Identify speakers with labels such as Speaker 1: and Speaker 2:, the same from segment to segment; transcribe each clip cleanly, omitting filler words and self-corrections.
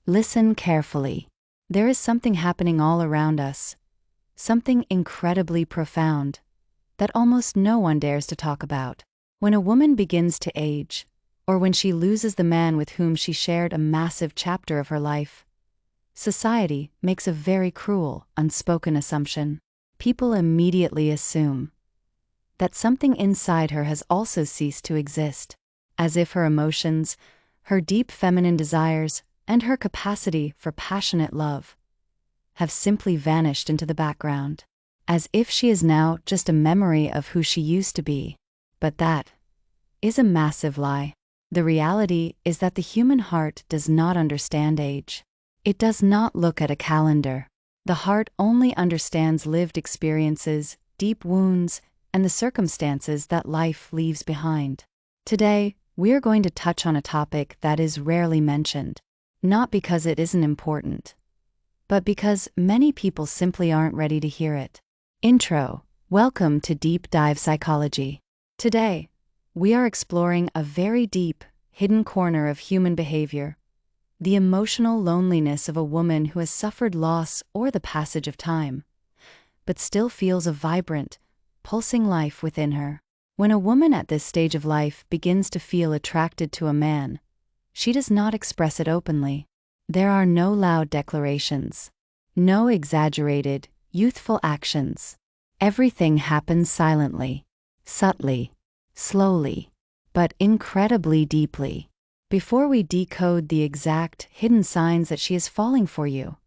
Speaker 1: Listen carefully. There is something happening all around us, something incredibly profound, that almost no one dares to talk about. When a woman begins to age, or when she loses the man with whom she shared a massive chapter of her life, society makes a very cruel, unspoken assumption. People immediately assume that something inside her has also ceased to exist, as if her emotions, her deep feminine desires, and her capacity for passionate love have simply vanished into the background, as if she is now just a memory of who she used to be. But that is a massive lie. The reality is that the human heart does not understand age. It does not look at a calendar. The heart only understands lived experiences, deep wounds, and the circumstances that life leaves behind. Today, we are going to touch on a topic that is rarely mentioned, not because it isn't important, but because many people simply aren't ready to hear it. Intro. Welcome to Deep Dive Psychology. Today, we are exploring a very deep, hidden corner of human behavior, the emotional loneliness of a woman who has suffered loss or the passage of time, but still feels a vibrant, pulsing life within her. When a woman at this stage of life begins to feel attracted to a man, she does not express it openly. There are no loud declarations, no exaggerated, youthful actions. Everything happens silently, subtly, slowly, but incredibly deeply. Before we decode the exact, hidden signs that she is falling for you,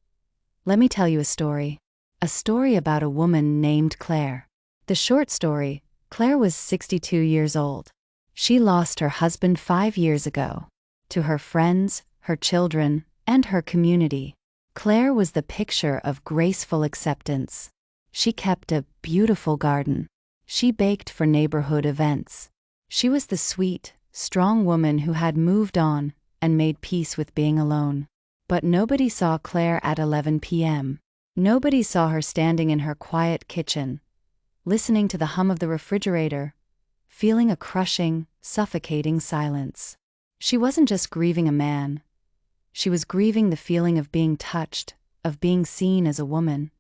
Speaker 1: let me tell you a story. A story about a woman named Claire. The short story: Claire was 62 years old. She lost her husband 5 years ago. To her friends, her children, and her community, Claire was the picture of graceful acceptance. She kept a beautiful garden. She baked for neighborhood events. She was the sweet, strong woman who had moved on and made peace with being alone. But nobody saw Claire at 11 p.m. Nobody saw her standing in her quiet kitchen, listening to the hum of the refrigerator, feeling a crushing, suffocating silence. She wasn't just grieving a man. She was grieving the feeling of being touched, of being seen as a woman,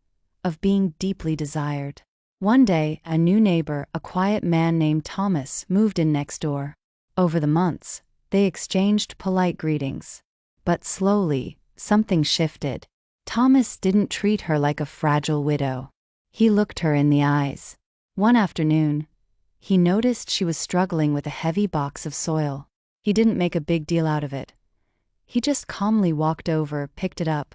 Speaker 1: of being deeply desired. One day, a new neighbor, a quiet man named Thomas, moved in next door. Over the months, they exchanged polite greetings. But slowly, something shifted. Thomas didn't treat her like a fragile widow. He looked her in the eyes. One afternoon, he noticed she was struggling with a heavy box of soil. He didn't make a big deal out of it. He just calmly walked over, picked it up,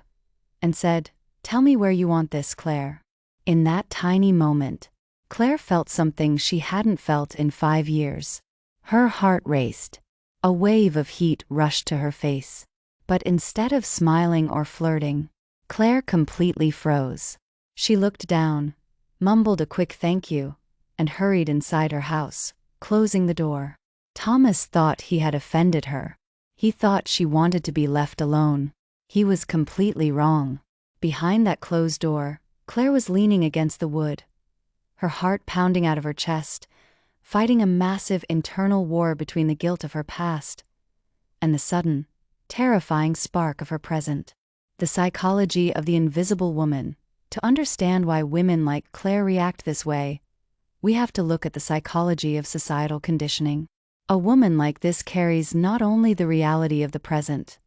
Speaker 1: and said, "Tell me where you want this, Claire." In that tiny moment, Claire felt something she hadn't felt in 5 years. Her heart raced. A wave of heat rushed to her face. But instead of smiling or flirting, Claire completely froze. She looked down, mumbled a quick thank you, and hurried inside her house, closing the door. Thomas thought he had offended her. He thought she wanted to be left alone. He was completely wrong. Behind that closed door, Claire was leaning against the wood, her heart pounding out of her chest, fighting a massive internal war between the guilt of her past and the sudden, terrifying spark of her present. The psychology of the invisible woman. To understand why women like Claire react this way, we have to look at the psychology of societal conditioning. A woman like this carries not only the reality of the present,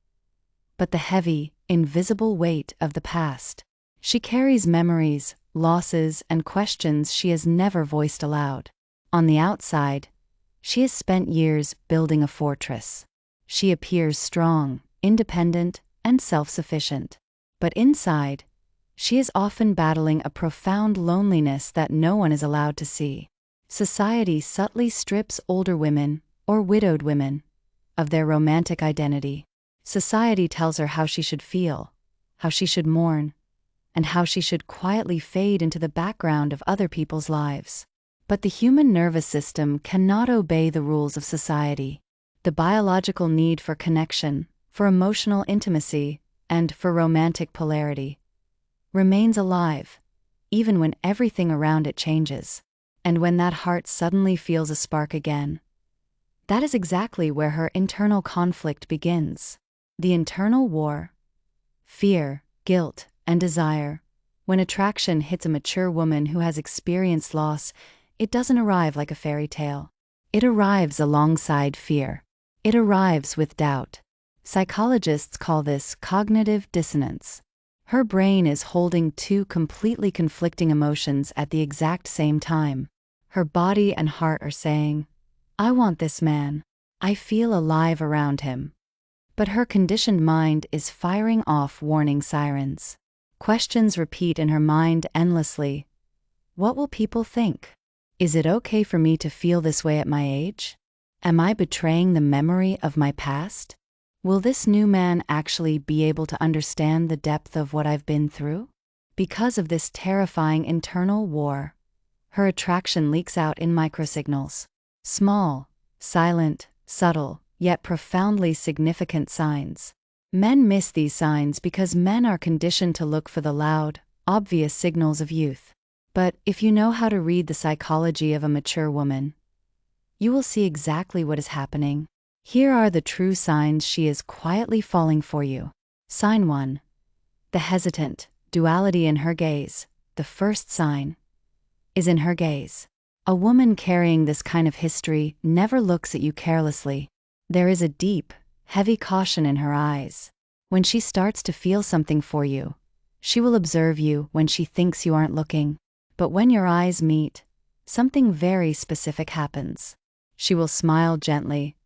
Speaker 1: but the heavy, invisible weight of the past. She carries memories, losses, and questions she has never voiced aloud. On the outside, she has spent years building a fortress. She appears strong, independent, and self-sufficient. But inside, she is often battling a profound loneliness that no one is allowed to see. Society subtly strips older women, or widowed women, of their romantic identity. Society tells her how she should feel, how she should mourn, and how she should quietly fade into the background of other people's lives. But the human nervous system cannot obey the rules of society. The biological need for connection, for emotional intimacy, and for romantic polarity remains alive, even when everything around it changes. And when that heart suddenly feels a spark again, that is exactly where her internal conflict begins. The internal war, fear, guilt, and desire. When attraction hits a mature woman who has experienced loss, it doesn't arrive like a fairy tale. It arrives alongside fear. It arrives with doubt. Psychologists call this cognitive dissonance. Her brain is holding two completely conflicting emotions at the exact same time. Her body and heart are saying, "I want this man. I feel alive around him." But her conditioned mind is firing off warning sirens. Questions repeat in her mind endlessly. What will people think? Is it okay for me to feel this way at my age? Am I betraying the memory of my past? Will this new man actually be able to understand the depth of what I've been through? Because of this terrifying internal war, her attraction leaks out in microsignals. Small, silent, subtle, yet profoundly significant signs. Men miss these signs because men are conditioned to look for the loud, obvious signals of youth. But if you know how to read the psychology of a mature woman, you will see exactly what is happening. Here are the true signs she is quietly falling for you. Sign 1. The hesitant, duality in her gaze. The first sign is in her gaze. A woman carrying this kind of history never looks at you carelessly. There is a deep, heavy caution in her eyes. When she starts to feel something for you, she will observe you when she thinks you aren't looking. But when your eyes meet, something very specific happens. She will smile gently,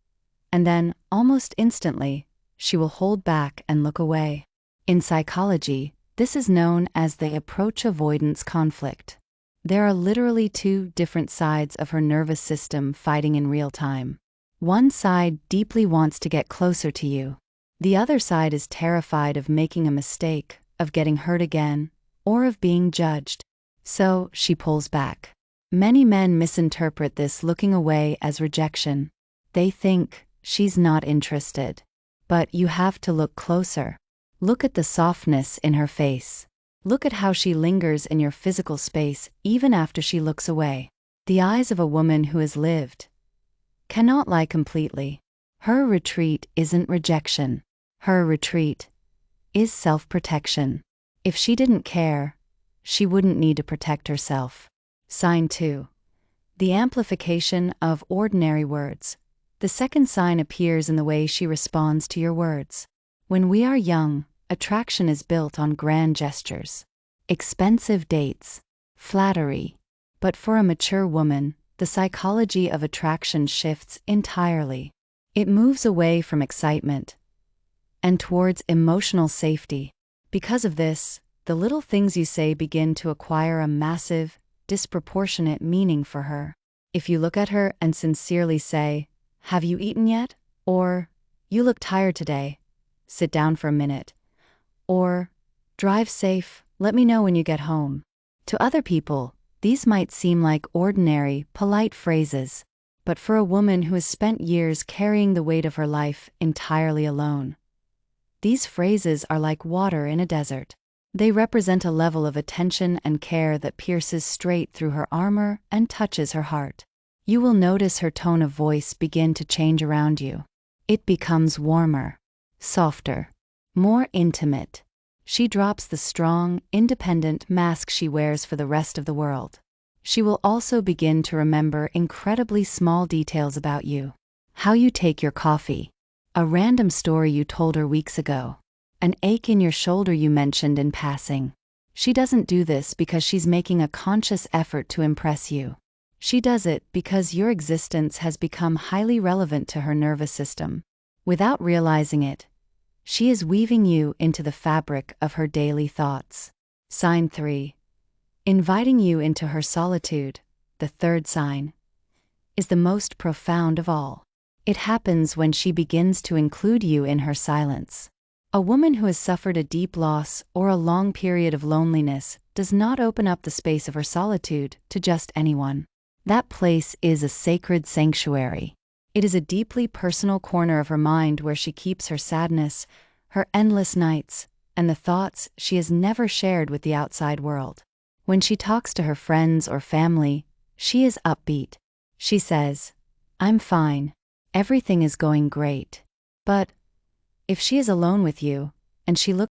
Speaker 1: and then, almost instantly, she will hold back and look away. In psychology, this is known as the approach avoidance conflict. There are literally two different sides of her nervous system fighting in real time. One side deeply wants to get closer to you. The other side is terrified of making a mistake, of getting hurt again, or of being judged. So, she pulls back. Many men misinterpret this looking away as rejection. They think, she's not interested. But you have to look closer. Look at the softness in her face. Look at how she lingers in your physical space even after she looks away. The eyes of a woman who has lived cannot lie completely. Her retreat isn't rejection. Her retreat is self-protection. If she didn't care, she wouldn't need to protect herself. Sign 2. The amplification of ordinary words. The second sign appears in the way she responds to your words. When we are young, attraction is built on grand gestures, expensive dates, flattery. But for a mature woman, the psychology of attraction shifts entirely. It moves away from excitement and towards emotional safety. Because of this, the little things you say begin to acquire a massive, disproportionate meaning for her. If you look at her and sincerely say, "Have you eaten yet?" Or, "You look tired today. Sit down for a minute." Or, "Drive safe, let me know when you get home." To other people, these might seem like ordinary, polite phrases, but for a woman who has spent years carrying the weight of her life entirely alone, these phrases are like water in a desert. They represent a level of attention and care that pierces straight through her armor and touches her heart. You will notice her tone of voice begin to change around you. It becomes warmer, softer, more intimate. She drops the strong, independent mask she wears for the rest of the world. She will also begin to remember incredibly small details about you. How you take your coffee, a random story you told her weeks ago, an ache in your shoulder you mentioned in passing. She doesn't do this because she's making a conscious effort to impress you. She does it because your existence has become highly relevant to her nervous system. Without realizing it, she is weaving you into the fabric of her daily thoughts. Sign 3. Inviting you into her solitude, the third sign, is the most profound of all. It happens when she begins to include you in her silence. A woman who has suffered a deep loss or a long period of loneliness does not open up the space of her solitude to just anyone. That place is a sacred sanctuary. It is a deeply personal corner of her mind where she keeps her sadness, her endless nights, and the thoughts she has never shared with the outside world. When she talks to her friends or family, she is upbeat. She says, "I'm fine. Everything is going great." But if she is alone with you, and she looks